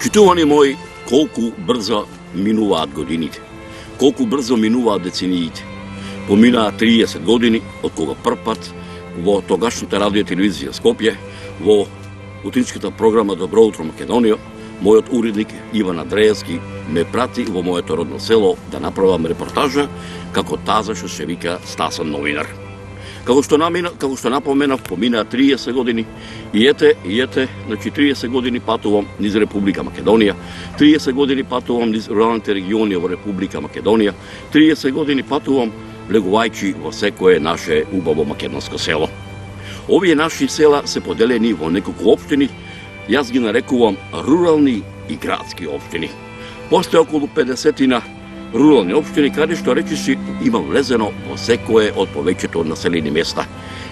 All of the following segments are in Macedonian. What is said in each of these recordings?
Почитувани мои, колку брзо минуваат годините, колку брзо минуваат децениите. Поминаа 30 години од кога првпат во тогашната радио телевизија Скопје, во утринската програма Добро утро Македонија, мојот уредник Иван Андреевски ме прати во моето родно село да направам репортажа како таза што се вика Стасан новинар. Како што напоменав, поминаа 30 години и ете, значи 30 години патувам низ Република Македонија, 30 години патувам низ руралните региони во Република Македонија, 30 години патувам влегувајќи во секое наше убаво македонско село. Овие наши села се поделени во неколку општини, јас ги нарекувам рурални и градски општини. Постои околу 50 рурални општини, каде што речиси има влезено во секое од повеќето од населени места.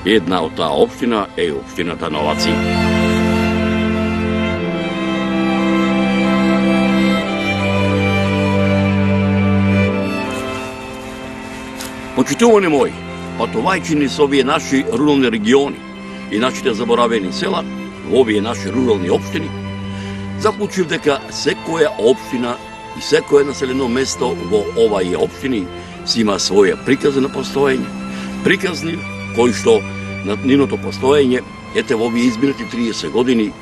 Една од таа општина е општината Новаци. Почитувани мои, патувајќи низ овие наши рурални региони и нашите заборавени села, во овие наши рурални општини, заклучив дека секоја општина и секое населено место во овај општини си има своја приказна постоење. Приказни кои што на нивното постоење, ете во овие изминати 30 години,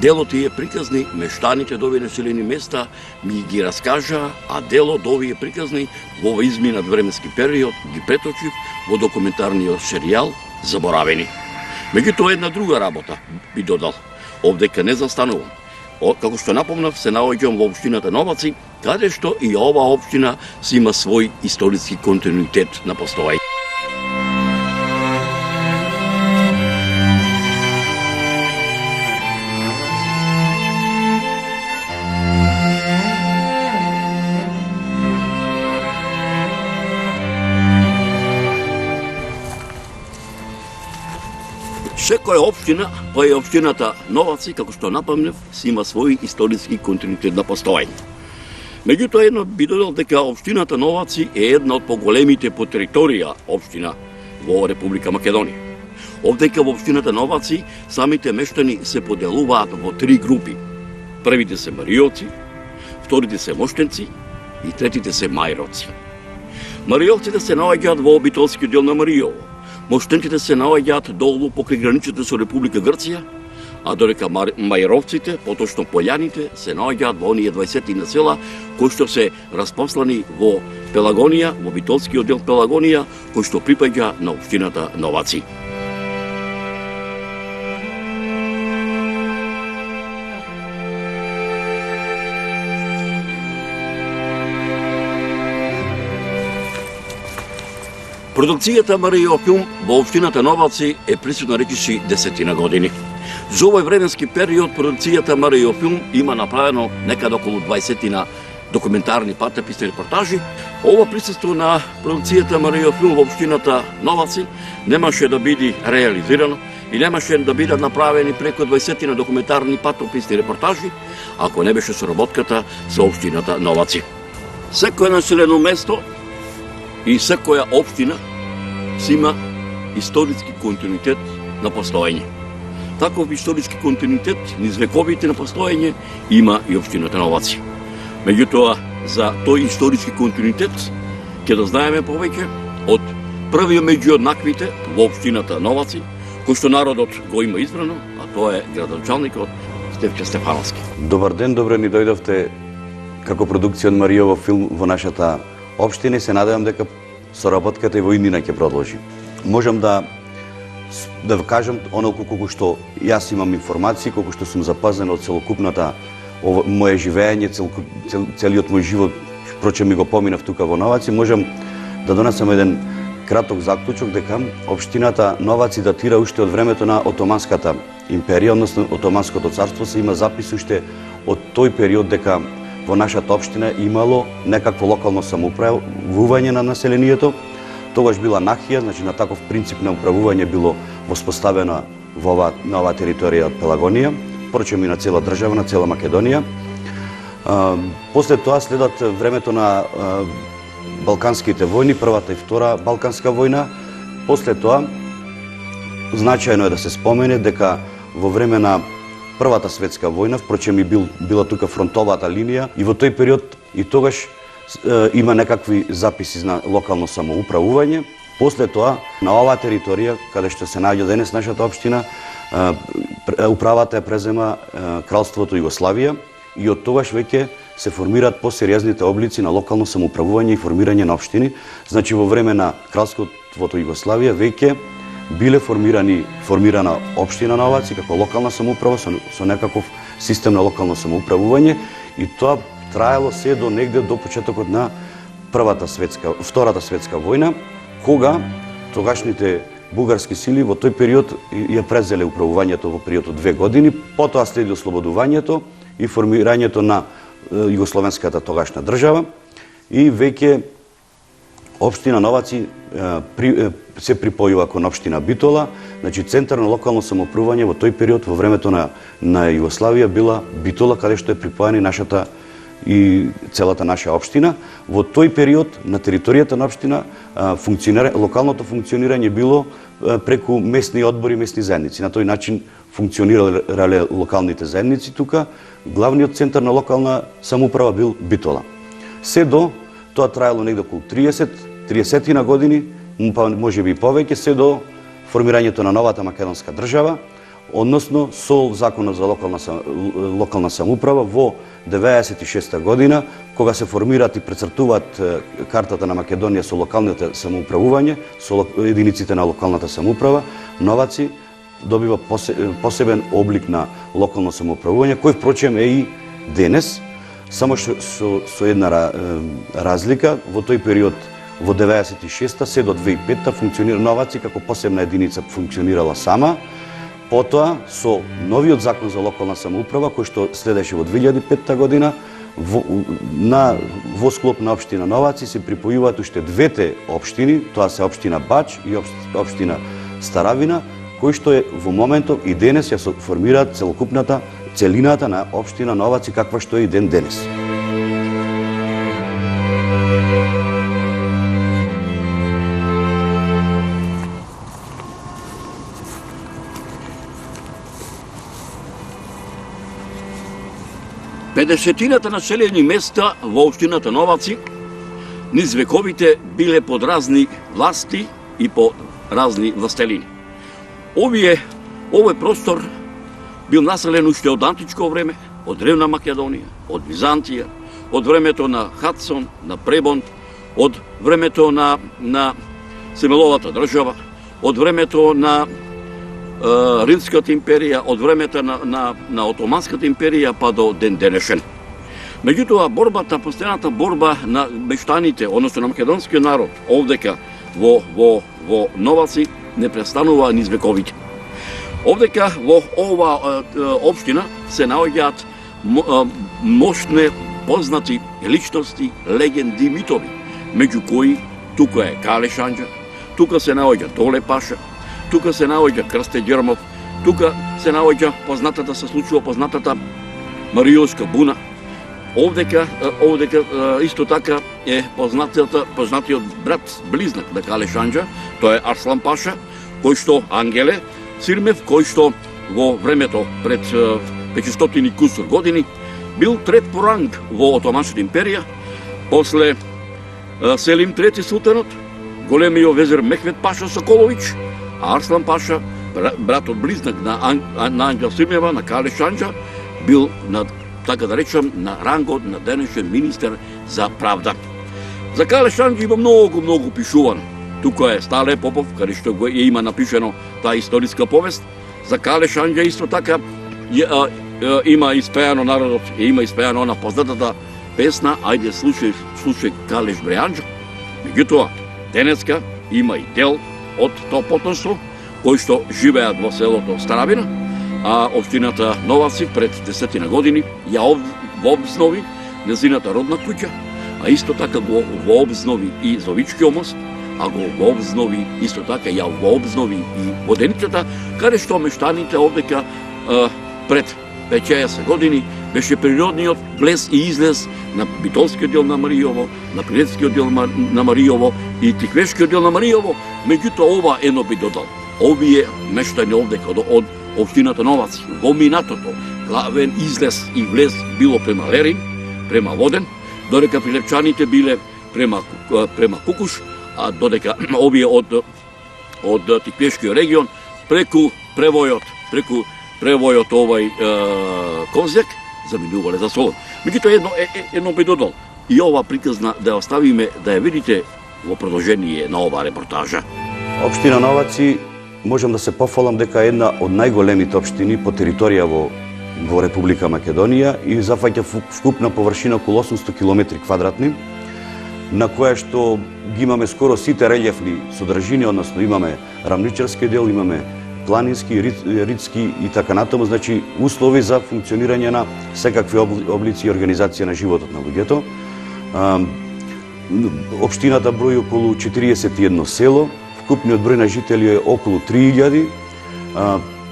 дел од тие приказни мештаните до овие населени места ми ги раскажа, а дел од овие приказни во овој изминат временски период ги преточив во документарниот серијал Заборавени. Меѓутоа една друга работа би додал. Овдека не застанувам. Како што напомнав, се наоѓам во општината Новаци, каде што и оваа општина си има свој историски континуитет на постоење. Секоја општина, па и општината Новаци, како што напомнев, си има свој историски континуитет на постоење. Меѓутоа, едно би додал дека општината Новаци е една од поголемите по територија општина во Република Македонија. Овдека во општината Новаци самите мештани се поделуваат во три групи. Првите се маријовци, вторите се моштенци и третите се мајровци. Маријовците се наоѓаат во обителскиот дел на Маријово. Моштенците се наоѓаат долу покрај граничите со Република Грција, а додека мајровците, поточно пољаните, се наоѓаат во оние 20 села кои што се распослани во Пелагонија, во битолскиот дел Пелагонија, кој што припаѓа на општината Новаци. Продукцијата Маријо филм во општината Новаци е присутна речиси 10 години. За овој временски период продукцијата Маријо филм има направено некаде околу 20 документарни патописни репортажи. Ова присуство на продукцијата Маријо филм во општината Новаци немаше да биде реализирано и немаше да бидат направени преку 20 документарни патописни репортажи ако не беше соработката со општината Новаци. Секое населено место и секоја општина си има историски континуитет на постоење. Таков историски континуитет низ вековите на постоење има и општината Новаци. Меѓутоа, за тој историски континуитет ќе да знаеме повеќе од првиот меѓу однаквите во општината Новаци, кој што народот го има избрано, а тоа е градоначалникот Стефче Стефановски. Добар ден, добро ни дојдовте како продукција од Маријово филм во нашата општина и се надевам дека соработката и во иднина ќе продолжи. Можам да кажам онолку колку што јас имам информации, колку што сум запазен од целокупната моje живење, целиот мој живот, впрочем ми го поминав тука во Новаци, можам да донесам еден краток заклучок дека општината Новаци датира уште од времето на Отоманската империја, односно Отоманското царство, се има запис уште од тој период дека во нашата општина имало некакво локално самоуправување на населението. Тогаш била нахија, значи на таков принцип на управување било воспоставено на оваа територија од Пелагонија, впрочем и на цела држава, на цела Македонија. После тоа следат времето на Балканските војни, првата и втора Балканска војна. После тоа, значајно е да се спомене дека во време на Првата светска војна, впрочем и била тука фронтовата линија и во тој период и тогаш има некакви записи на локално самоуправување. После тоа, на оваа територија, каде што се наоѓа денес нашата општина, управата ја презема Кралството Југославија и од тогаш веќе се формираат посериозните облици на локално самоуправување и формирање на општини. Значи во време на Кралството Југославија веќе биле формирана општина на Новаци како локална самоуправа со некаков систем на локално самоуправување и тоа траело се до негде до почетокот на Втората светска војна, кога тогашните бугарски сили во тој период ја презеле управувањето во период од 2 години, потоа следи ослободувањето и формирањето на југословенската тогашна држава и веќе општина Новаци се припојува кон општина Битола, значи центар на локално самоуправување во тој период во времето на Југославија била Битола, каде што е припојана нашата и целата наша општина. Во тој период на територијата на општина локалното функционирање било преку месни одбори, месни заедници. На тој начин функционирале локалните заедници тука. Главниот центар на локална самоуправа бил Битола. Се до тоа траело негде околу 30 на години, па можеби и повеќе, се до формирањето на новата македонска држава, односно со законот за локална самоуправа во 96 година, кога се формираат и прецртуваат картата на Македонија со локалните самоуправување, со единиците на локалната самоуправа, Новаци добива посебен облик на локално самоуправување, кој впрочем е и денес, само со една разлика. Во тој период, во 96-та се до 2005-та функционира Новаци како посебна единица, функционирала сама. Потоа, со новиот закон за локална самоуправа, кој што следеше во 2005 година, во склоп на општина Новаци се припојуваат уште двете општини, тоа се општина Бач и општина Старавина, кои што е во моментов и денес ја формираат целината на општина Новаци, каква што е и ден денес. Педесетината населени места во општината Новаци низ вековите биле под разни власти и под разни властелини. Овој простор бил населен уште од античко време, од древна Македонија, од Византија, од времето на Хадсон, на Пребонт, од времето на Семеловата држава, од времето на Римската империја, од времето на Отоманската империја па до ден денешен. Меѓутоа, постојаната борба на мештаните, односно на македонскиот народ, овдека во Новаци, не престанува низ вековите. Овдека во ова општина се наоѓаат мощни, познати личности, легенди, митови, меѓу кои тука е Кале Шанџа, тука се наоѓа Толе Паша, тука се наоѓа Крсте Ѓермов, тука се наоѓа познатата Маријовска буна. Овдека исто така е познатиот брат, близнак на Кале Шанџа, тоа е Арслан Паша, кој што Ангеле Сирмев, кој што во времето пред 500 кусур години бил трет по ранг во Отоманската империја, после Селим трети султанот, големиот везир Мехмед Паша Соколович, а Арслан Паша, братот близнак на Ангел Сирмева, на Кале Шанџа, бил така да речам, на рангот на денешен министер за правда. За Кале Шанџа има многу пишувано. Тука е Стале Попов, каде што го има напишено таа историска повест. За Кале Шанџа исто така има испеано народот, има испеано она познатата песна "Ајде слушај Калеш Брејанџо". Меѓутоа, денеска има и дел од тоа потомство кои што живеат во селото Старавина, а општината Новаци пред 10 години ја вообзнови незината родна куќа, а исто така го вообзнови и Зовичкиот мост, а го вообзнови исто така ја вообзнови и Воденицата, каде што мештаните овдека пред 50 години беше природниот влез и излез на Битолскиот дел на Маријово, на Прилецкиот дел на Маријово и Тиквешкиот дел на Маријово. Меѓутоа, ова едно би додал. Овие мештани овдека од општината Новаци, во минатото, главен излез и влез било према Лерин, према Воден, додека прилепчаните биле према Кукуш, а додека овие од Тиквешкиот регион преку превојот Козјак заминувале за Солон. Меѓутоа едно би додал и ова приказна да ја оставиме да ја видите во продолжение на оваа репортажа. Општина Новаци можам да се пофалам дека е една од најголемите општини по територија во Република Македонија и зафаќа вкупна површина околу 800 км квадратни, на која што ги имаме скоро сите релјефни содржини, односно имаме рамничарски дел, имаме планински, ридски и така натаму, значи услови за функционирање на секакви облици и организација на животот на луѓето. Општината брои околу 41 село, вкупниот број на жители е околу 3000.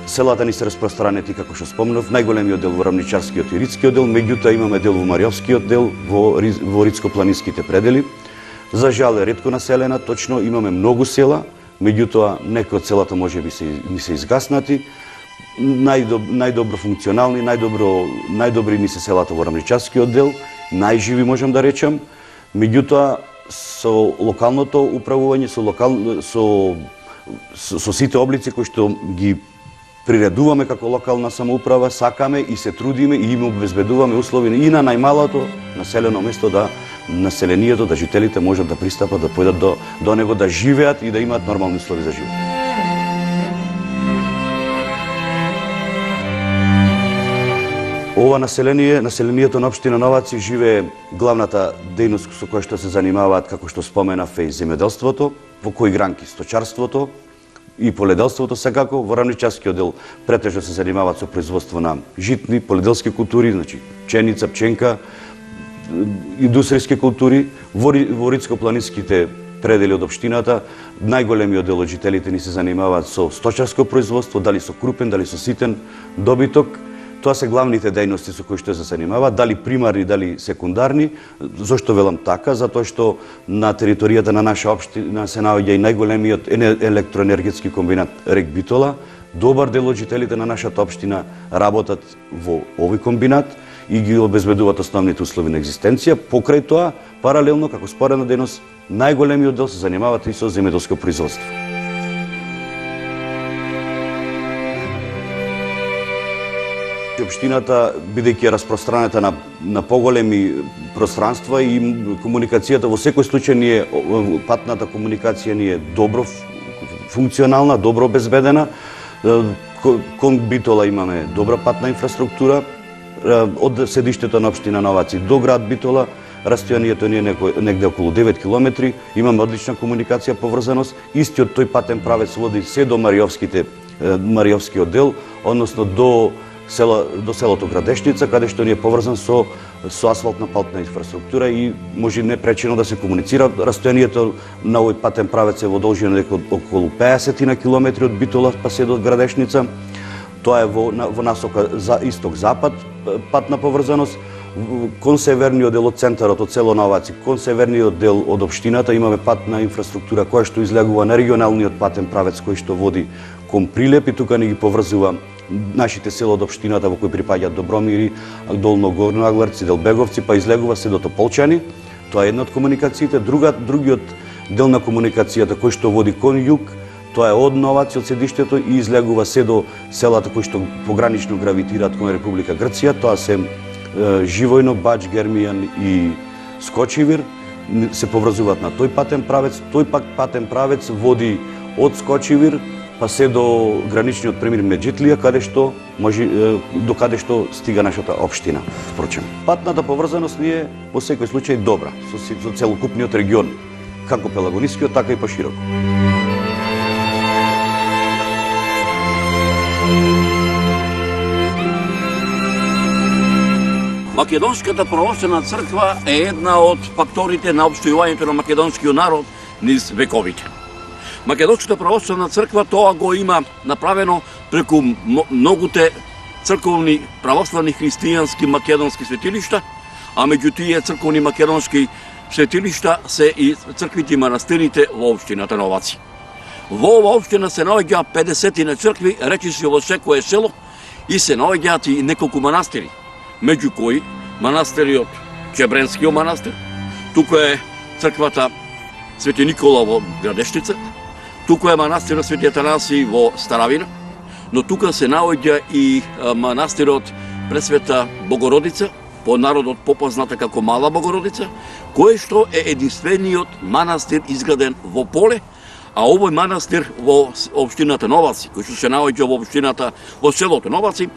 Селата ни се распространети, како што спомнав, најголемиот дел во рамничарскиот и ридскиот дел, меѓутоа имаме дел во Мариовскиот дел, во ридско-планинските предели. За жал е ретко населена, точно имаме многу села, меѓутоа некои од селата можеби ни се изгаснати. Најдобро функционални, најдобри ни се селата во рамничарскиот дел, најживи можам да речам. Меѓутоа со локалното управување, со сите облици кои што ги приредуваме како локална самоуправа, сакаме и се трудиме и им обезбедуваме услови и на најмалото населено место да населението, да жителите можат да пристапат, да појдат до него, да живеат и да имаат нормални услови за живот. Ова населението на општина Новаци живее главната дејност со која што се занимаваат, како што споменав, е земјоделството, во кои гранки сточарството и поледелството секако. Во рамничарскиот дел претежно се занимаваат со производство на житни, поледелски култури, значи пченица, пченка, индустријски култури. Во ридско-планинските предели од општината најголемиот дел од жителите ни се занимаваат со сточарско производство, дали со крупен, дали со ситен добиток. Тоа се главните дејности со кои што се занимаваат, дали примарни, дали секундарни. Зошто велам така? Затоа што на територијата на наша општина се наоѓа и најголемиот електроенергетски комбинат РЕК Битола. Добар дел од жителите на нашата општина работат во овој комбинат и ги обезбедуваат основните услови на екзистенција. Покрај тоа, паралелно, како споредна дејност, најголемиот дел се занимаваат и со земјоделско производство. Општината, бидејќи е распространета на поголеми пространства и комуникацијата во секој случај патната комуникација ни е добро функционална, добро обезбедена. Кон Битола имаме добра патна инфраструктура. Од седиштето на општина Новаци до град Битола растојанието ни е негде околу 9 километри. Имаме одлична комуникација, поврзаност. Истиот тој патен правец води се до Мариовскиот дел, односно до селото Градешница, каде што ни е поврзан со асфалтна патна инфраструктура и може непречено да се комуницира. Растојанието на овој патен правец е во должина околу 50 километри од Битола па се до Градешница. Тоа е во насока за исток-запад патна поврзаност. Кон северниот дел од центарот, од село Новаци, кон северниот дел од општината имаме патна инфраструктура која што излегува на регионалниот патен правец кој што води кон Прилеп и тука ни ги поврзува нашите села од општината во кои припаѓаат Добромири, Долногорно Агларци, Делбеговци, па излегува се до Тополчани. Тоа е една од комуникациите. Другиот дел на комуникацијата кој што води кон југ, тоа е од Новаци, од седиштето и излегува се до селата кои што погранично гравитираат кон Република Грција. Тоа се Живојно, Бач, Гермијан и Скочивир. Се поврзуваат на тој патен правец. Тој пак патен правец води од Скочивир па се до граничниот премир Меджитлија, до каде што стига нашата општина. Впрочем, патната поврзаност ни е во секој случај добра со целокупниот регион, како пелагонискиот, така и пошироко. Македонската православна црква е една од факторите на опстојувањето на македонскиот народ низ вековите. Македонската православна црква тоа го има направено преку многуте црковни православни христијански македонски светилишта, а меѓу тие црковни македонски светилишта се и црквите и манастирите во општината Новаци. Во ова општина се наоѓа 50 цркви, речиси во секое село, и се наоѓаат и неколку манастири, меѓу кои манастириот Чебренскиот манастир, туку е црквата Свети Никола во Градешница, туку е манастирот Свети Атанасий во Старавина, но тука се наоѓа и манастирот Пресвета Богородица, по народот попозната како Мала Богородица, кој што е единствениот манастир изграден во поле, а овој манастир во општината Новаци, кој што се наоѓа во општината во селото Новаци,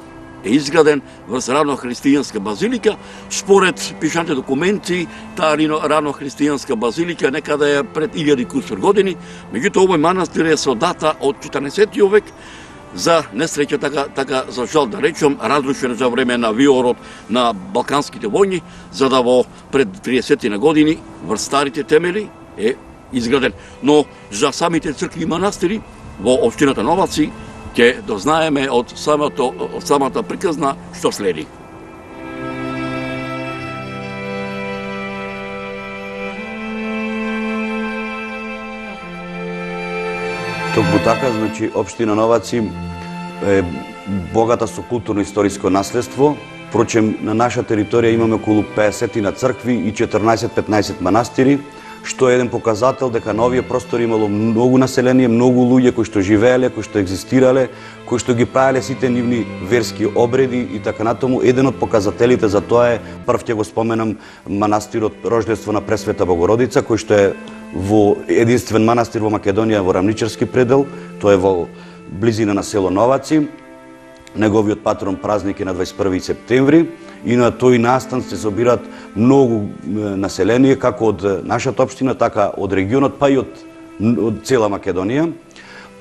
е изграден врз рано-христијанска базилика. Според пишаните документи, таа рано-христијанска базилика некаде е пред 1000 кусур години, меѓутоа овој манастир е со дата од 14. век, за несреќа така за жал да речем, разрушен за време на виорот на Балканските војни, за да во пред 30 на години врз старите темели е изграден. Но за самите цркви и манастири во општината Новаци ќе дознаеме од самата приказна што следи. Токму така, значи, општина Новаци е богата со културно-историско наследство. Впрочем, на наша територија имаме околу 50 на цркви и 14-15 манастири, што е еден показател дека на овие простори имало многу население, многу луѓе кои што живееле, кои што екзистирале, кои што ги правеле сите нивни верски обреди и така натаму. Еден од показателите за тоа е, прв ќе го споменам, манастирот Рождество на Пресвета Богородица, кој што е во единствен манастир во Македонија во Рамничарски предел, тоа е во близина на село Новаци. Неговиот патрон празник е на 21 септември и на тој настан се собираат многу население, како од нашата општина, така од регионот, па и од цела Македонија.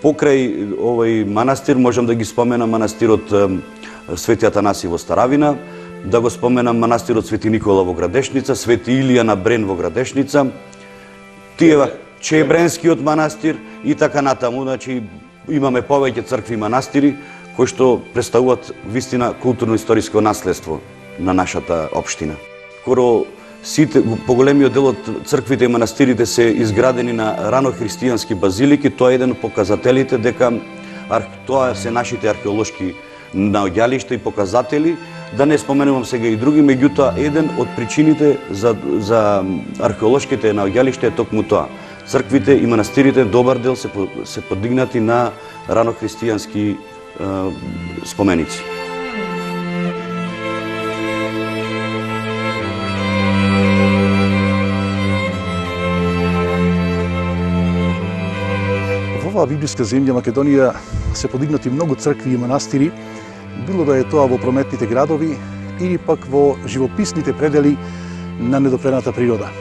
Покрај овој манастир можам да ги споменам манастирот Свети Атанасий во Старавина, да го споменам манастирот Свети Никола во Градешница, Свети Илија на Брен во Градешница, тие Чебренскиот манастир и така натаму. Значи имаме повеќе цркви и манастири кои што представуваат вистина културно-историско наследство на нашата општина. Скоро сите, поголемиот дел од црквите и манастирите се изградени на рано-христијански базилики. Тоа е еден од показателите дека тоа се нашите археолошки наоѓалишта и показатели. Да не споменувам сега и други, меѓутоа еден од причините за археолошките наоѓалишта е токму тоа. Црквите и манастирите добар дел се подигнати на рано-христијански споменици. Во оваа библиска земја Македонија се подигнати многу цркви и манастири, било да е тоа во прометните градови или пак во живописните предели на недопрената природа.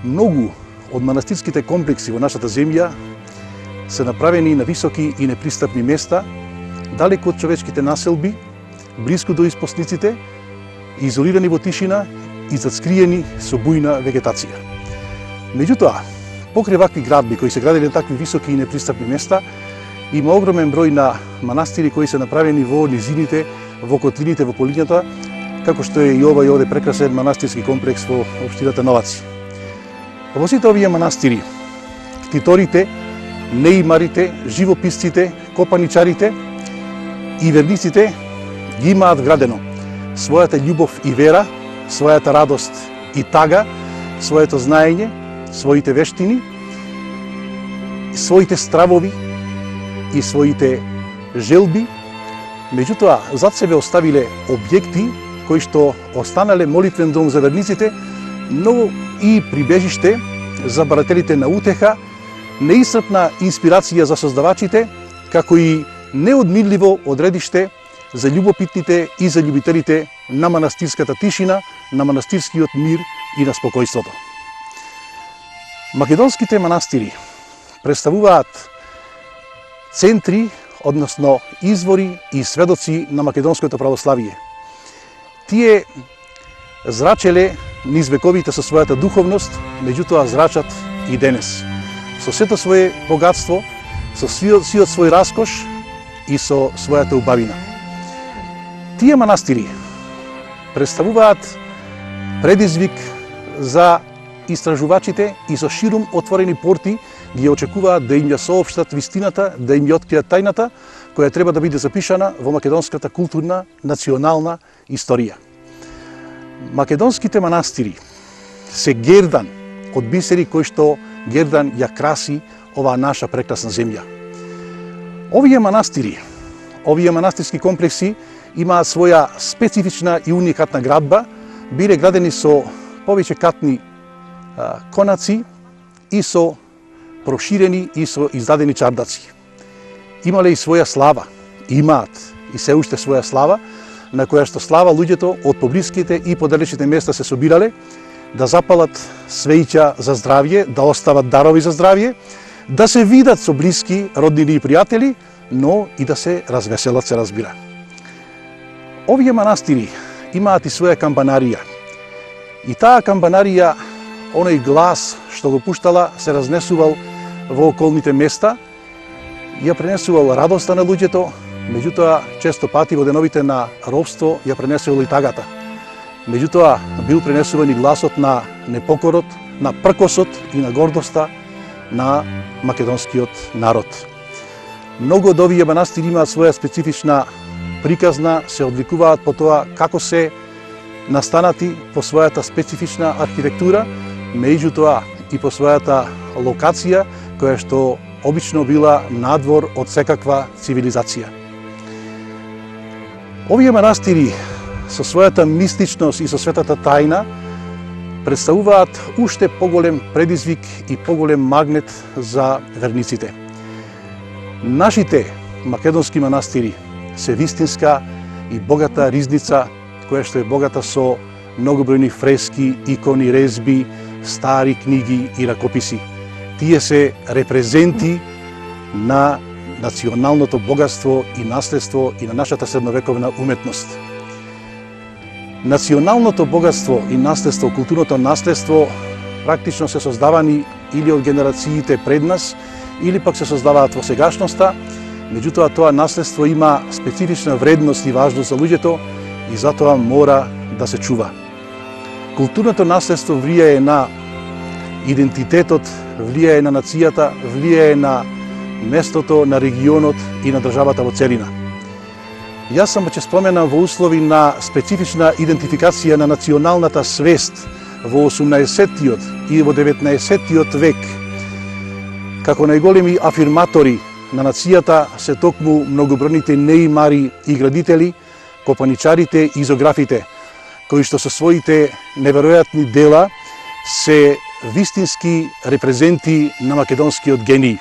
Многу од манастирските комплекси во нашата земја се направени на високи и непристапни места, далеку од човечките населби, близко до испосниците, изолирани во тишина и зацкриени со бујна вегетација. Меѓутоа, покрај вакви градби кои се градели на такви високи и непристапни места, има огромен број на манастири кои се направени во низините, во котлините, во полињата, како што е и овој овде прекрасен манастирски комплекс во општината Новаци. Во сите овие манастири, ктиторите, неимарите, живописците, копаничарите и верниците ги имаат вградено својата љубов и вера, својата радост и тага, своето знаење, своите вештини, своите стравови и своите желби. Меѓутоа, зад себе оставиле објекти кои што останале молитвен дом за верниците, но и прибежиште за барателите на утеха, неисцрпна инспирација за создавачите, како и неодмирливо одредиште за љубопитните и за љубителите на манастирската тишина, на манастирскиот мир и на спокојството. Македонските манастири представуваат центри, односно извори и сведоци на македонското православие. Тие зрачеле низ вековите со својата духовност, меѓутоа зрачат и денес, со сето свое богатство, со сиот свој раскош и со својата убавина. Тие манастири представуваат предизвик за истражувачите и со ширум отворени порти ги очекуваат да им ја соопштат вистината, да им ја откријат тајната, која треба да биде запишана во македонската културна национална историја. Македонските манастири се гердан од бисери кои што гердан ја краси оваа наша прекрасна земја. Овие манастири, овие манастирски комплекси имаат своја специфична и уникатна градба, биле градени со повеќе катни конаци и со проширени и со издадени чардаци. Имале и своја слава, имаат и се уште своја слава, на која што слава луѓето од поблиските и подалечните места се собирале да запалат свеќа за здравје, да остават дарови за здравје, да се видат со блиски, роднини и пријатели, но и да се развеселат, се разбира. Овие манастири имаат и своја камбанарија. И таа камбанарија, оној глас што го пуштала, се разнесувал во околните места, ја пренесувал радоста на луѓето, меѓутоа често пати во деновите на робство ја пренесувал и тагата. Меѓутоа бил пренесуван и гласот на непокорот, на пркосот и на гордоста на македонскиот народ. Многу од овие манастири имаат своја специфична приказна, се одликуваат по тоа како се настанати по својата специфична архитектура, меѓутоа и по својата локација, која што обично била надвор од секаква цивилизација. Овие манастири со својата мистичност и со светата тајна представуваат уште поголем предизвик и поголем магнет за верниците. Нашите македонски манастири се вистинска и богата ризница, која што е богата со многобројни фрески, икони, резби, стари книги и ракописи. Тие се репрезенти на националното богатство и наследство и на нашата средновековна уметност. Националното богатство и наследство, културното наследство практично се создавани или од генерациите пред нас, или пак се создаваат во сегашноста, меѓутоа тоа наследство има специфична вредност и важност за луѓето и затоа мора да се чува. Културното наследство влијае на идентитетот, влијае на нацијата, влијае на местото, на регионот и на државата во целина. Јас само ќе споменам во услови на специфична идентификација на националната свест во 18-тиот и во 19-тиот век. Како најголеми афирматори на нацијата се токму многобројните неимари и градители, копаничарите и изографите, кои што со своите неверојатни дела се вистински репрезенти на македонскиот гений.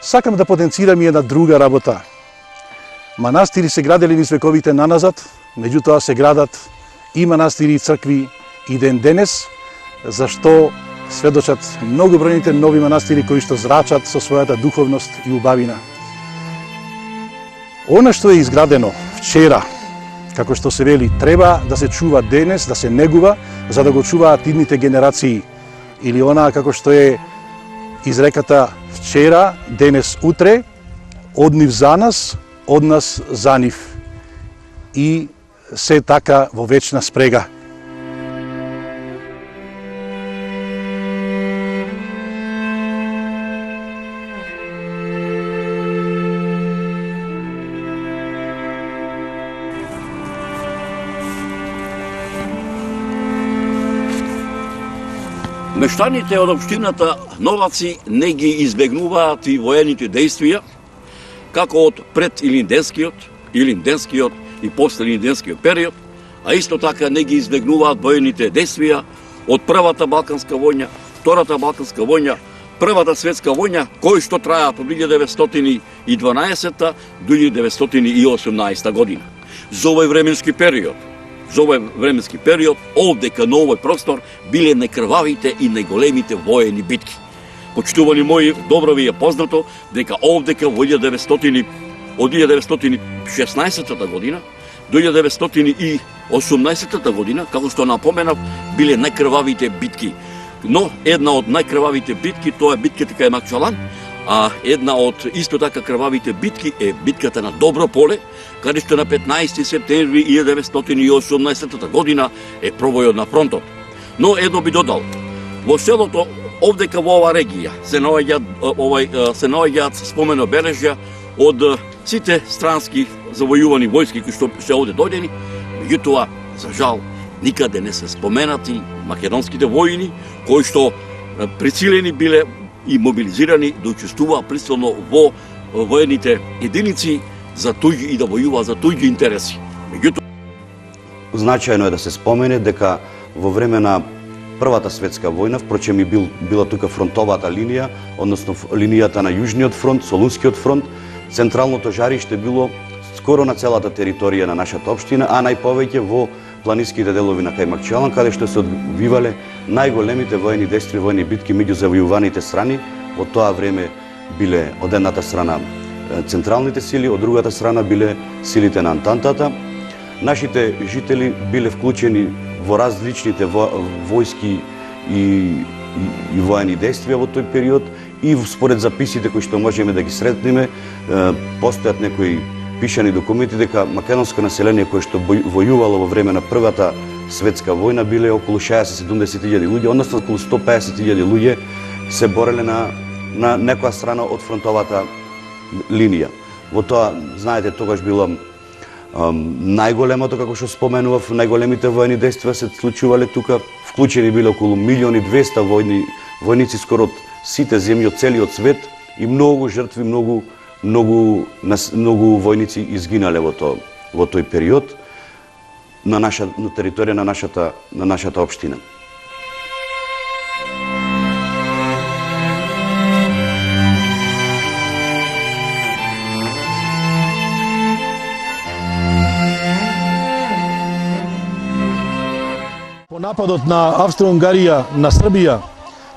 Сакам да потенцирам и една друга работа. Манастири се градели низ вековите наназад, меѓутоа се градат и манастири и цркви и ден денес, зашто сведочат многобројните нови манастири кои што зрачат со својата духовност и убавина. Она што е изградено вчера, како што се вели, треба да се чува денес, да се негува, за да го чуваат идните генерации. Или она како што е изреката вчера, денес, утре, од нив за нас, од нас за нив. И се така во вечна спрега. Мештаните од општината Новаци не ги избегнуваат и воените действија, како од пред-илинденскиот и после-илинденскиот период, а исто така не ги избегнуваат воените действија од Првата Балканска војна, Втората Балканска војна, Првата светска војна, кои што траја од 1912 до 1918 година. За овој временски период, овдека на овој простор биле најкрвавите и најголемите воени битки. Почитувани мои, добро ви е познато дека овдека во 1916 година до 1918 година, како што напоменав, биле најкрвавите битки. Но една од најкрвавите битки тоа е битката кај Макчалан, а една од исто така крвавите битки е битката на Добро поле, каде што на 15 септември 1918 година е пробојот на фронтот. Но едно би додал, во селото Овдека во ова регија се наоѓаат спомен обележја од сите странски завојувани војски кои што овде дојдени, меѓутоа, за жал, никаде не се споменати македонските војни кои што присилени биле и мобилизирани да учествуваат присилно во воените единици за туѓи и да војуваат за туѓи интереси. Меѓутоа, значајно е да се спомене дека во време на Првата светска војна, впрочем и била тука фронтовата линија, односно линијата на Јужниот фронт, Солунскиот фронт, централното жариште било скоро на целата територија на нашата општина, а најповеќе во планинските делови на Кајмакчалан, каде што се одвивале најголемите воени дејства, воени битки меѓу завојуваните страни. Во тоа време биле од едната страна централните сили, од другата страна биле силите на Антантата. Нашите жители биле вклучени во различните војски и воени дејствија во тој период и според записите кои што можеме да ги сретнеме, постојат некои пишани документи дека македонско население кое што војувало во време на Првата светска војна биле околу 60-70.000 луѓе, односно околу 150.000 луѓе се бореле на некоја страна од фронтовата линија. Во тоа, знаете, тогаш било најголемото, како што споменував, најголемите воени дејства се случувале тука, вклучени биле околу 1.200.000 војници скоро од сите земји, од целиот свет и многу жртви, многу војници изгинале во тој период на територија на нашата општина. Нападот на Австро-Унгарија на Србија,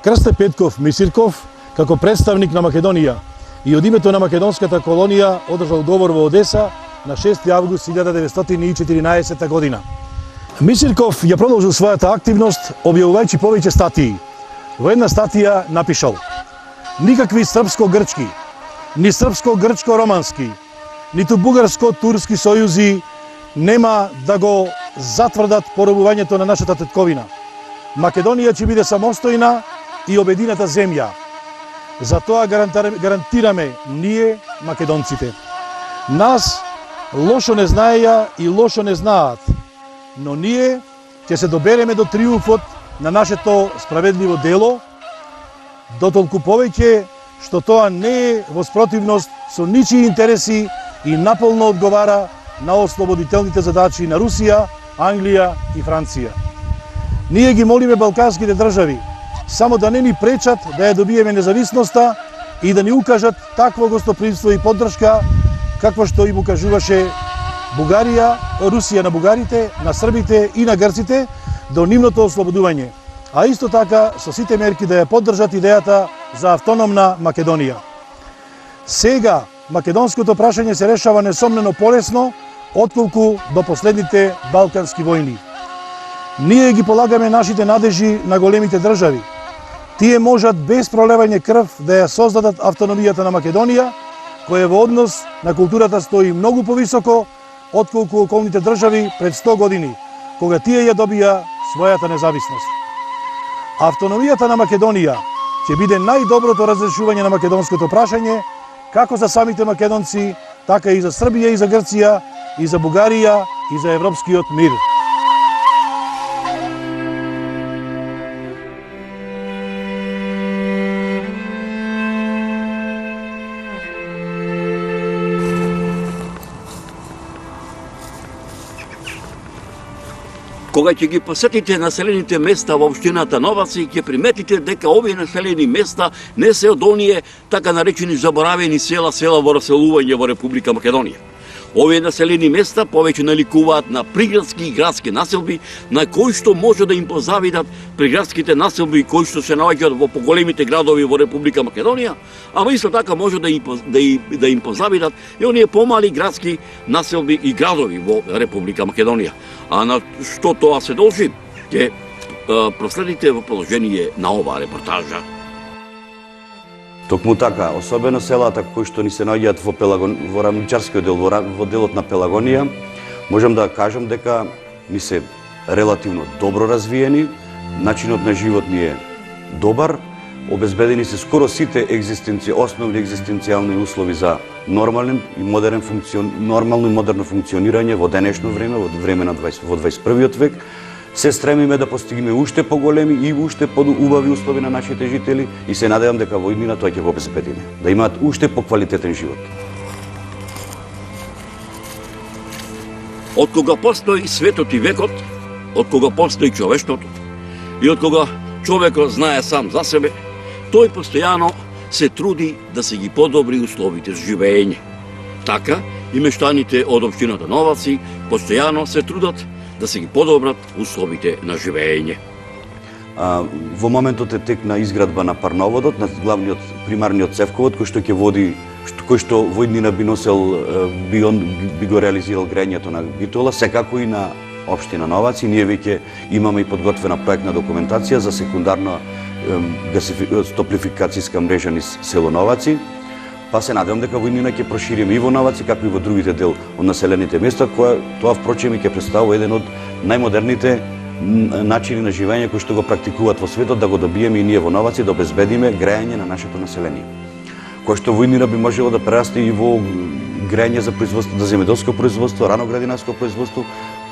Крсте Петков Мисирков, како представник на Македонија и од името на македонската колонија одржал говор во Одеса на 6 август 1914 година. Мисирков ја продолжил својата активност објавувајќи повеќе статии. Во една статија напишал: никакви српско-грчки, ни српско-грчко-романски, ниту бугарско-турски сојузи нема да го затврдат поробувањето на нашата тетковина. Македонија ќе биде самостојна и обедината земја. За тоа гарантираме ние, македонците. Нас лошо не знаеја и лошо не знаат, но ние ќе се добереме до триумфот на нашето справедливо дело, дотолку повеќе што тоа не е во спротивност со ничии интереси и наполно одговара на ослободителните задачи на Русија, Англија и Франција. Ние ги молиме балканските држави само да не ни пречат да ја добиеме независноста и да ни укажат такво гостопримство и поддршка какво што им укажуваше Русија на бугарите, на србите и на грците до нивното ослободување, а исто така со сите мерки да ја поддржат идејата за автономна Македонија. Сега македонското прашање се решава несомнено полесно отколку до последните балкански војни. Ние ги полагаме нашите надежи на големите држави. Тие можат без пролевање крв да ја создадат автономијата на Македонија, која во однос на културата стои многу повисоко отколку околните држави пред 100 години, кога тие ја добија својата независност. Автономијата на Македонија ќе биде најдоброто разрешување на македонското прашање, како за самите македонци, така и за Србија и за Грција, и за Бугарија, и за европскиот мир. Кога ќе ги посетите населените места во општината Новаци, ќе приметите дека овие населени места не се од оние така наречени заборавени села во раселување во Република Македонија. Овие населени места повеќе наликуваат на приградски и градски населби, на кои што може да им позавидат приградските населби кои што се наоѓаат во поголемите градови во Република Македонија, ама исто така може да им позавидат и оние помали градски населби и градови во Република Македонија. А на што тоа се должи, ќе проследите во положение на оваа репортажа. Токму така, особено селата кои што ни се наоѓаат во рамничарскиот дел, во делот на Пелагонија, можам да кажам дека ни се релативно добро развиени, начинот на живот ни е добар, обезбедени се скоро сите основни екзистенцијални услови за нормално и модерно функционирање во денешно време, во 21. век. Се стремиме да постигнеме уште поголеми и уште поубави услови на нашите жители и се надевам дека во иднина тоа ќе го обезбедиме, да имаат уште поквалитетен живот. Од кога постои светот и векот, од кога постои човештвото и од кога човекот знае сам за себе, тој постојано се труди да се ги подобри условите за живење. Така и мештаните од општината Новаци постојано се трудат да се ги подобрат условите на живење. Во моментот е тек на изградба на парноводот, на главниот примарниот цевковод кој што во иднина би го реализирал грејењето на Битола, секако и на општина Новаци. Ние веќе имаме и подготвена проектна документација за секундарна топлификацијска мрежа низ село Новаци, па се надевам дека во иднина ќе прошириме и во Новаци, како и во другите дел од населените места, тоа впрочем и ќе представува еден од најмодерните начини на живење кои што го практикуваат во светот, да го добиеме и ние во Новаци, да обезбедиме грејење на нашето население, кој што во иднина би можело да прерасте и во грејење за производство, за земјоделско производство, раноградинарско производство,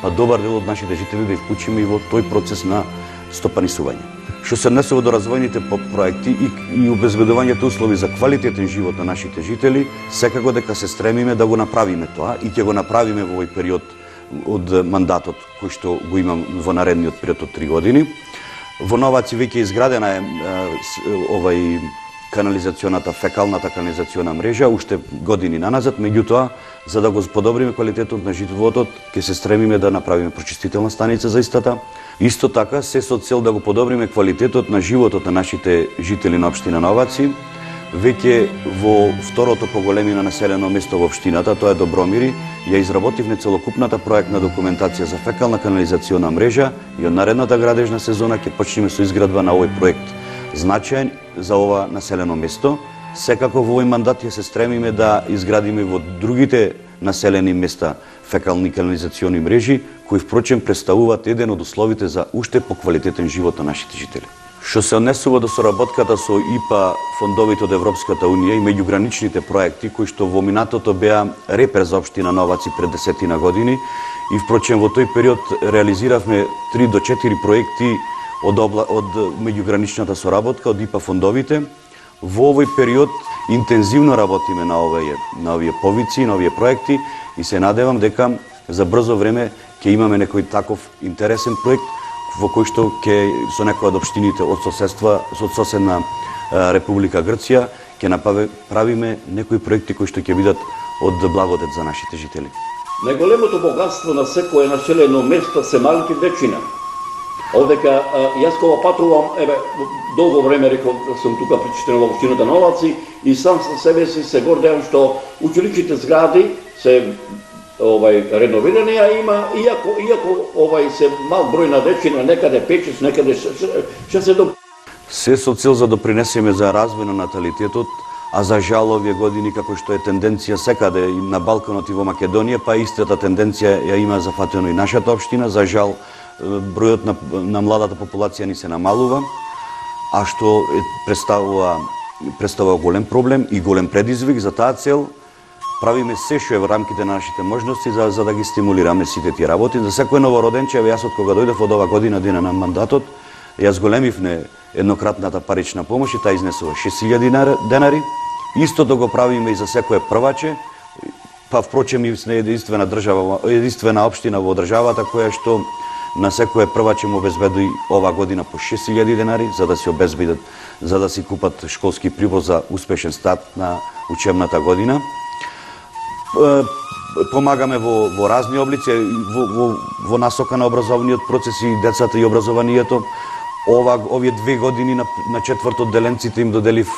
па добар дел од нашите жители да вклучиме и во тој процес на стопанисување. Што се однесува до развојните проекти и обезбедувањето услови за квалитетен живот на нашите жители, секако дека се стремиме да го направиме тоа и ќе го направиме во овој период од мандатот кој што го имам во наредниот период од 3 години. Во Новаци веќе изградена е фекалната канализациона мрежа уште години наназад, меѓутоа за да го подобриме квалитетот на животот, ќе се стремиме да направиме прочистителна станица за истата. Исто така се со цел да го подобриме квалитетот на животот на нашите жители на општина Новаци. Веќе во второто поголемина населено место во општината, тоа е Добромири, ја изработивме целокупната проектна документација за фекална канализациона мрежа и од наредната градежна сезона ќе почнеме со изградба на овој проект. Значаен за ова населено место. Секако во овој мандат ја се стремиме да изградиме во другите населени места фекални канализациони мрежи, кои впрочем представуваат еден од условите за уште поквалитетен живот на нашите жители. Што се однесува до соработката со ИПА, фондовите од Европската Унија и меѓуграничните проекти, кои што во минатото беа репер за општина Новаци пред 10 години и впрочем во тој период реализиравме 3 до 4 проекти од меѓуграничната соработка, од ИПА фондовите. Во овој период интензивно работиме на овие повици, на овие проекти и се надевам дека за брзо време ќе имаме некој таков интересен проект во кој што ќе со некои од општините од соседна Република Грција ќе направиме некои проекти кои што ќе бидат од благодет за нашите жители. Најголемото богатство на секое населено место се малите дечина. Овдека јас кога патрувам, долго време реков сум тука причитен во општината Новаци и сам со себе си се гордеам што училичните згради се реновирани, а има иако се мал број на дечина, некаде 5-6, некаде 6-7. Се со цел за допринесеме за развој на наталитетот, а за жал овие години како што е тенденција секаде и на Балканот и во Македонија, па истата тенденција ја има зафатено и нашата општина, за жал бројот на младата популација ни се намалува, а што представува голем проблем и голем предизвик. За таа цел правиме се што е во рамките на нашите можности за да ги стимулираме сите тие работи. За секој новороденче, јас од кога дојдов од ова година дена на мандатот, ја зголемивме еднократната парична помош и таа изнесува 6.000 денари. Истото го правиме и за секое прваче, па впрочем и сме единствена општина во државата која што на секое прваче му обезбеди ова година по 6.000 денари за да се обезбедат, за да си купат школски прибор за успешен старт на учебната година. Помагаме во разни облици, во насока на образовниот процес и децата и образованието. Овие 2 години на четвртот деленците им доделив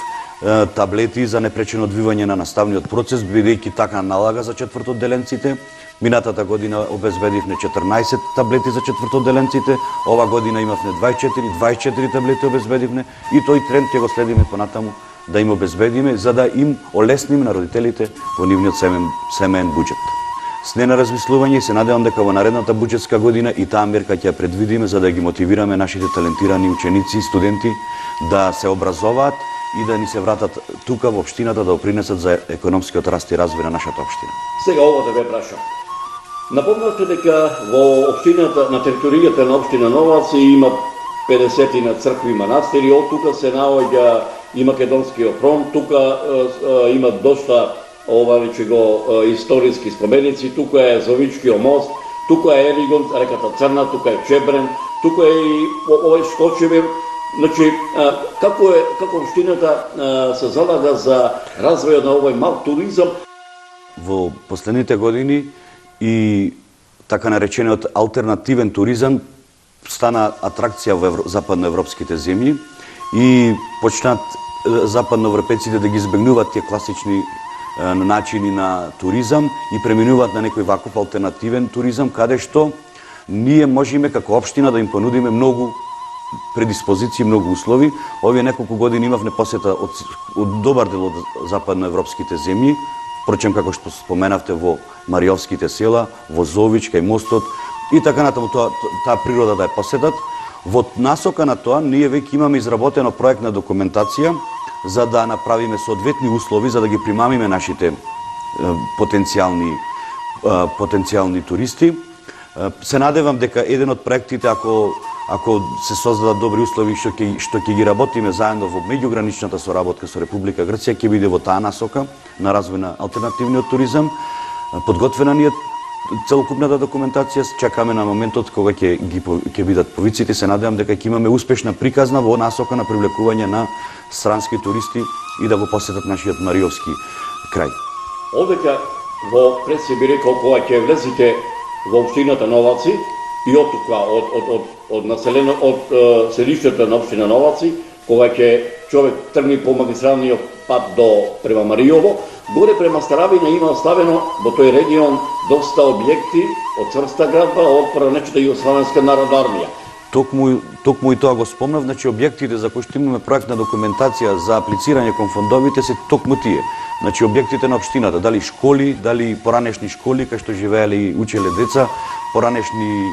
таблети за непречено одвивање на наставниот процес, бидејќи така налага за четвртот деленците. Минатата година обезбедивме 14 таблети за четвртот деленците, ова година имавме 24 таблети обезбедивме и тој тренд ќе го следиме понатаму да им обезбедиме за да им олесниме на родителите во нивниот семеен буџет. с не на размислување и се надевам дека во наредната буџетска година и таа мерка ќе ја предвидиме за да ги мотивираме нашите талентирани ученици и студенти да се образоваат и да ни се вратат тука во општината да допринесат за економскиот раст и развој на нашата општина. Сега ово да ве прашам. Напомнавте дека во општината, на територијата на општина Новаци има 50 на цркви и манастири, од тука се наоѓа и Македонскиот храм, тука има доста веќе го историски споменици, тука е Зовичкиот мост, тука е Еригон, реката Црна, тука е Чебрен, тука е и овој Скочевир. Значи, како општината се залага за развојот на овој мал туризам? Во последните години и така наречениот алтернативен туризам стана атракција во западноевропските земји и почнат западноевропеците да ги избегнуваат тие класични начини на туризам и преминуваат на некој ваков алтернативен туризам, каде што ние можеме како општина да им понудиме многу предиспозиции, многу услови. Овие неколку години имавме посета од добар дел од западноевропските земји, впрочем како што споменавте во Мариовските села, во Зович, кај мостот и така натаму таа природа да ја посетат. Во насока на тоа ние веќе имаме изработено проектна документација за да направиме соодветни услови за да ги примамиме нашите потенцијални туристи. Се надевам дека еден од проектите, ако се создадат добри услови што ќе ги работиме заедно во меѓуграничната соработка со Република Грција, ќе биде во таа насока на развој на алтернативниот туризам. Подготвена ни е целокупната документација, чекаме на моментот кога ќе бидат повиците. Се надевам дека ќе имаме успешна приказна во насока на привлекување на странски туристи и да го посетат нашиот Мариовски крај. Овдека во пред се би рекол кога ќе влезете во општината Новаци и од тука од селиштето на општина Новаци, кога ќе човек тргне по магистралниот пат према Мариово, горе према Старавина има оставено во тој регион доста објекти од црста градба, од поранечната Југословенска народна армија. Токму и тоа го спомнав, значи објектите за кои што имаме проектна документација за аплицирање кон фондовите се токму тие. Значи објектите на општината, дали школи, дали поранешни школи кај што живееле и учеле деца, поранешни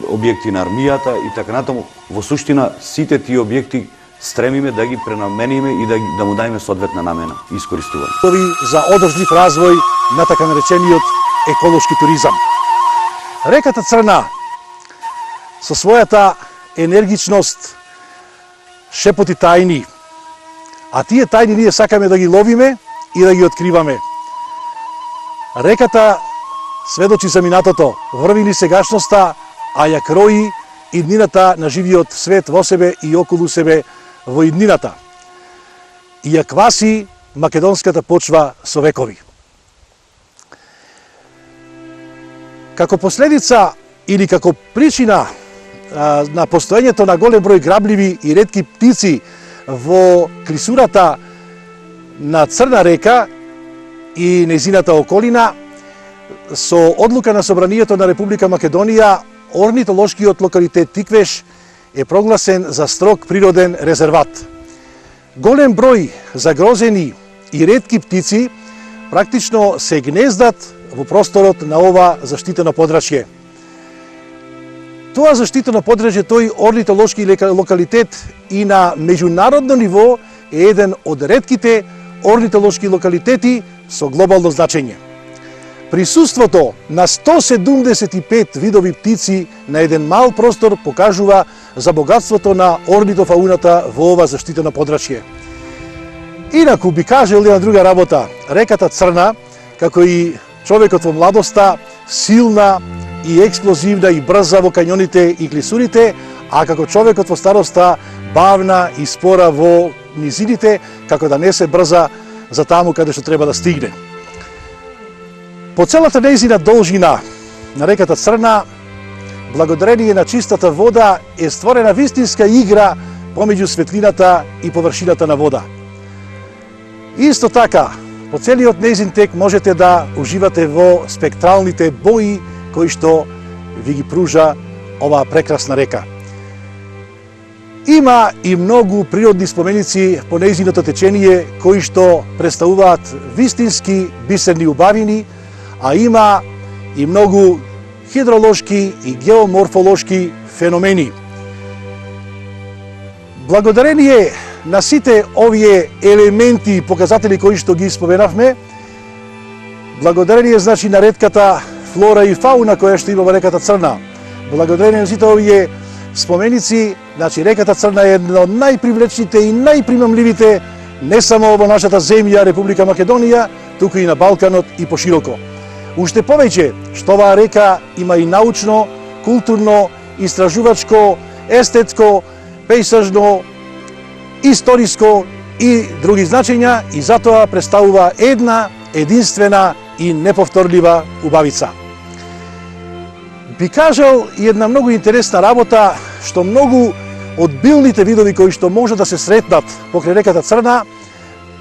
објекти на армијата и така натаму. Во суштина сите тие објекти стремиме да ги пренамениме и да му дајме соодветна намена и искористување. За одржлив развој на така наречениот еколошки туризам. Реката Црна со својата енергичност шепоти тајни, а тие тајни ние сакаме да ги ловиме и да ги откриваме. Реката сведочи за минатото, врви ни сегашноста, а ја крои иднината на живиот свет во себе и околу себе во иднината. И ја кваси македонската почва со векови. Како последица или како причина на постоењето на голем број грабливи и ретки птици во клисурата на Црна река и нејзината околина, со одлука на Собранието на Република Македонија, орнитолошкиот локалитет Тиквеш е прогласен за строг природен резерват. Голем број загрозени и ретки птици практично се гнездат во просторот на ова заштитено подрачје. Тоа заштитено подрачје, тој орнитолошки локалитет и на меѓународно ниво е еден од ретките орнитолошки локалитети со глобално значење. Присуството на 175 видови птици на еден мал простор покажува за богатството на орнитофауната во ова заштитено подрачје. Инаку би кажал една друга работа, реката Црна, како и човекот во младоста, силна и експлозивна и брза во кањоните и клисурите, а како човекот во староста, бавна и спора во низините, како да не се брза за таму каде што треба да стигне. По целата нејзина должина на реката Црна, благодарение на чистата вода, е створена вистинска игра помеѓу светлината и површината на вода. Исто така, по целиот нејзин тек можете да уживате во спектралните бои кои што ви ги пружа оваа прекрасна река. Има и многу природни споменици по нејзиното течение кои што представуваат вистински бисерни убавини, а има и многу хидролошки и геоморфолошки феномени. Благодарение на сите овие елементи и показатели кои што ги споменавме, благодарение значи на ретката флора и фауна која што има во реката Црна, благодарение на сите овие споменици, значи реката Црна е една од најпривлечните и најпримамливите не само во нашата земја Република Македонија, туку и на Балканот и пошироко. Уште повеќе што оваа река има и научно, културно, истражувачко, естетско, пејсажно, историско и други значења и затоа представува една единствена и неповторлива убавица. Би кажал и една многу интересна работа, што многу од билните видови кои што може да се сретнат покрај реката Црна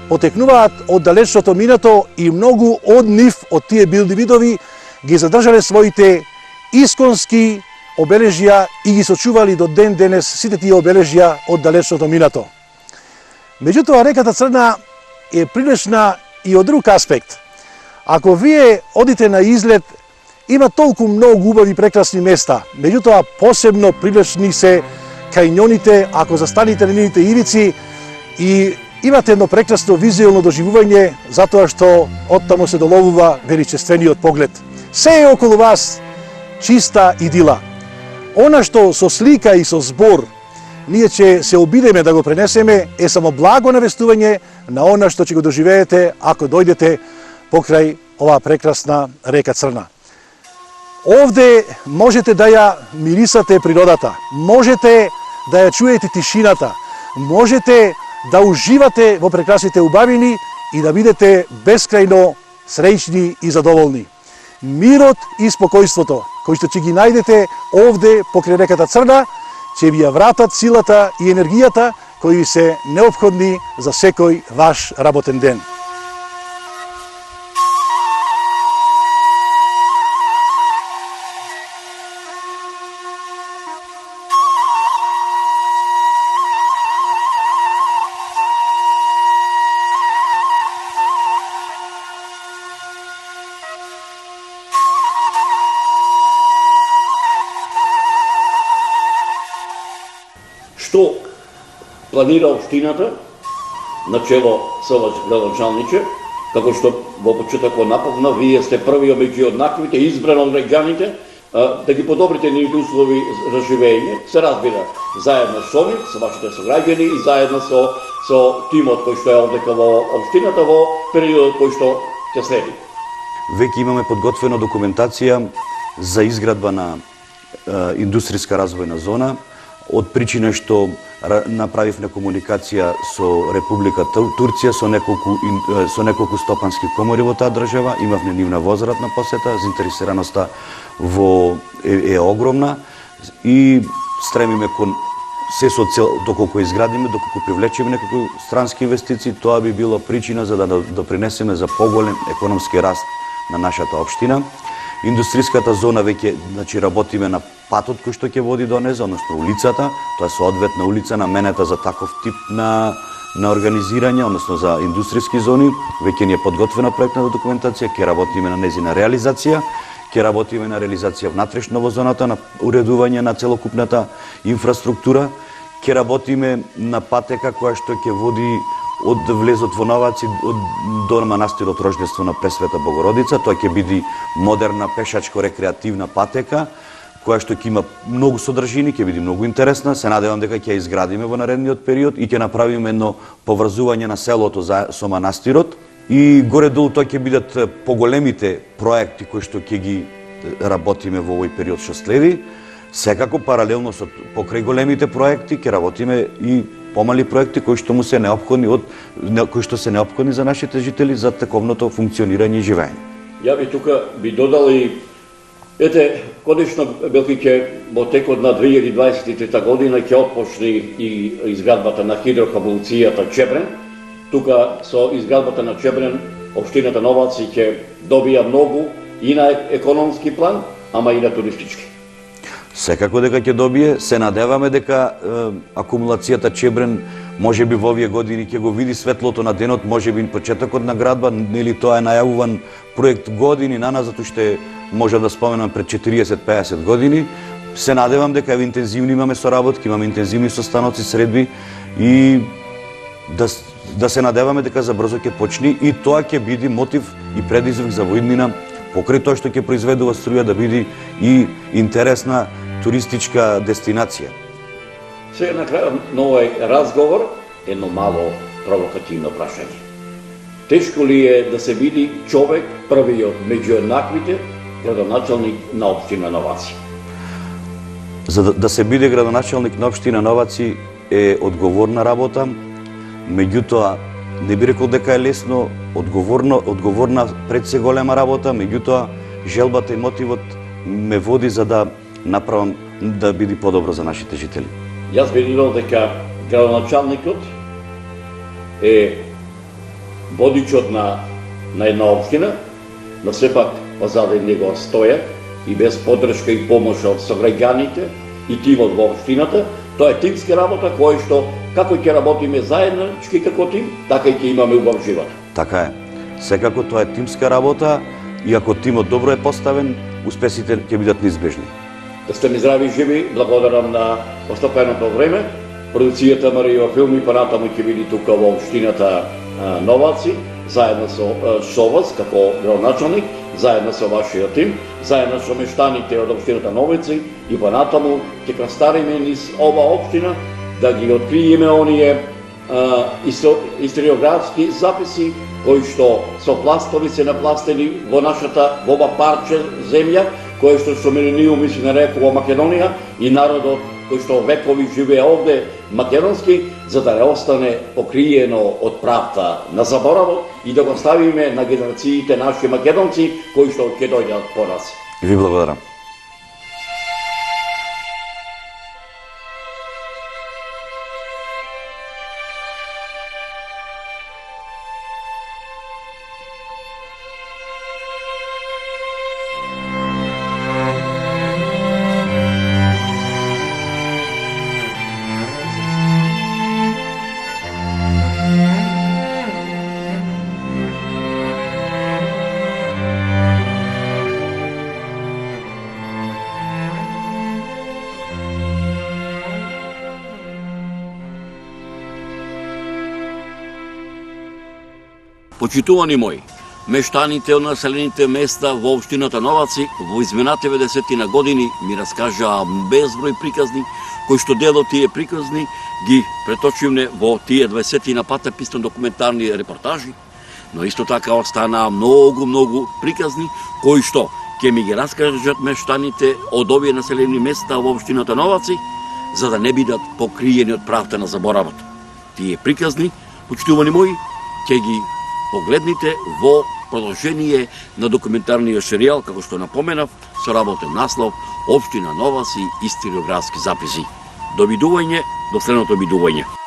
потекнуваат од далечното минато и многу од нив, од тие билни видови, ги задржале своите исконски обележја и ги сочували до ден денес сите тие обележја од далечното минато. Меѓутоа, реката Црна е прилична и од друг аспект. Ако вие одите на излет, има толку многу убави прекрасни места, меѓутоа посебно прилични се кањоните, ако застанете на нивните ивици и имате едно прекрасно визуелно доживување, затоа што оттаму се доловува величествениот поглед. Се е околу вас чиста идила. Она што со слика и со збор ние ќе се обидеме да го пренесеме е само благо навестување на она што ќе го доживеете ако дојдете покрај оваа прекрасна река Црна. Овде можете да ја мирисате природата, можете да ја чуете тишината, можете да уживате во прекрасните убавини и да бидете бескрајно среќни и задоволни. Мирот и спокојството кои што ќе ги најдете овде покрај реката Црна ќе ви ја вратат силата и енергијата кои се неопходни за секој ваш работен ден. Што планира општината на чело со градоначалниче, како што во почетокот напомна, вие сте први меѓу однаквите, избран од граѓаните, да ги подобрите нивните услови за живење, се разбира, заедно со нив, со вашите сограѓани и заедно со тимот кој што е овдека во општината во периодот кој што ќе следи. Веќе имаме подготвена документација за изградба на индустријска развојна зона, од причина што направивме комуникација со Република Турција, со неколку стопански комори во таа држава, имавме нивна возрадна посета, заинтересираноста е огромна и стремиме кон се со цел, доколку изградиме, доколку привлечеме некои странски инвестиции, тоа би било причина за да допринесеме за поголем економски раст на нашата општина. Индустријската зона веќе, значи, работиме на патот кој што ќе води до неа, односно улицата, тоа е соодветна улица наменета за таков тип на организирање, односно за индустријски зони. Веќе ни е подготвена проектна документација, ќе работиме на незина реализација, ќе работиме на реализација внатрешно во зоната, на уредување на целокупната инфраструктура, ќе работиме на патека која што ќе води од влезот во Новаци до манастирот Рождество на Пресвета Богородица. Тоа ќе биде модерна пешачко-рекреативна патека, која што ќе има многу содржини, ќе биде многу интересна. Се надевам дека ќе ја изградиме во наредниот период и ќе направиме едно поврзување на селото со манастирот. И горе-долу тоа ќе бидат поголемите проекти кои што ќе ги работиме во овој период што следи. Секако паралелно со покрај големите проекти ќе работиме и помали проекти кои што се неопходни за нашите жители за тековното функционирање и живење. Ја би тука би додал и конечно белки ќе во текот на 2023 година ќе отпочне и изградбата на хидрокабулцијата Чебрен. Тука со изградбата на Чебрен општината Новаци ќе добија многу и на економски план, ама и на туристички. Секако дека ќе добие, се надеваме дека акумулацијата Чебрен може би во овие години ќе го види светлото на денот, може би почетокот на градба, нели тоа е најавуван проект години наназад, уште можам да споменам пред 40-50 години. Се надевам дека интензивни имаме соработки, имаме интензивни состаноци, средби и да се надеваме дека забрзо ќе почни и тоа ќе биде мотив и предизвик за воиднина, покрај тоа што ќе произведува струја, да биде и интересна туристичка дестинација. Сега на крајот на овој разговор едно мало провокативно прашање. Тешко ли е да се биде човек првиот меѓу еднаквите градоначалник на општина Новаци? За да се биде градоначалник на општина Новаци е одговорна работа, меѓутоа не би рекол дека е лесно, одговорна пред се голема работа, меѓутоа желбата и мотивот ме води за да направам да биде подобро за нашите жители. Јас би видел дека градоначалникот е водичот на една општина, но сепак позади него стојат и без поддршка и помош од сограѓаните и тимот во општината. Тоа е тимска работа која што како ќе работиме заеднички како тим, така и ќе имаме убав живот. Така е. Секако тоа е тимска работа и ако тимот добро е поставен, успесите ќе бидат неизбежни. Да сте ми здрави и живи, благодарам на постапеното време. Продуцијата Маријова филми понатаму ќе биде тука во општината Новаци, заедно со вас како градоначалник, заедно со вашиот тим, заедно со мештаните од општината Новаци и понатаму ќе крстариме низ ова општина да ги откриеме оние историографски записи кои што со пластови се напластени во ова парче земја, кој што милениуми се нарекува Македонија и народот кој што векови живее овде македонски, за да не остане покриено од правта на заборавот и да го ставиме на генерациите наши македонци кои што ќе дојдат по нас. Ви благодарам. Почитувани мои, мештаните од населените места во општината Новаци во изминатите 90 години ми раскажаа безброј приказни, кои што дел од тие приказни ги преточивме во тие 20 патописно документарни репортажи, но исто така останаа многу приказни кои што ќе ми ги раскажат мештаните од овие населени места во општината Новаци, за да не бидат покриени од правта на заборавот. Тие приказни, почитувани мои, ќе ги погледните во продолжение на документарниот серијал, како што напоменав, со работен наслов Општина Новаци историографски записи. До видување, до следното видување.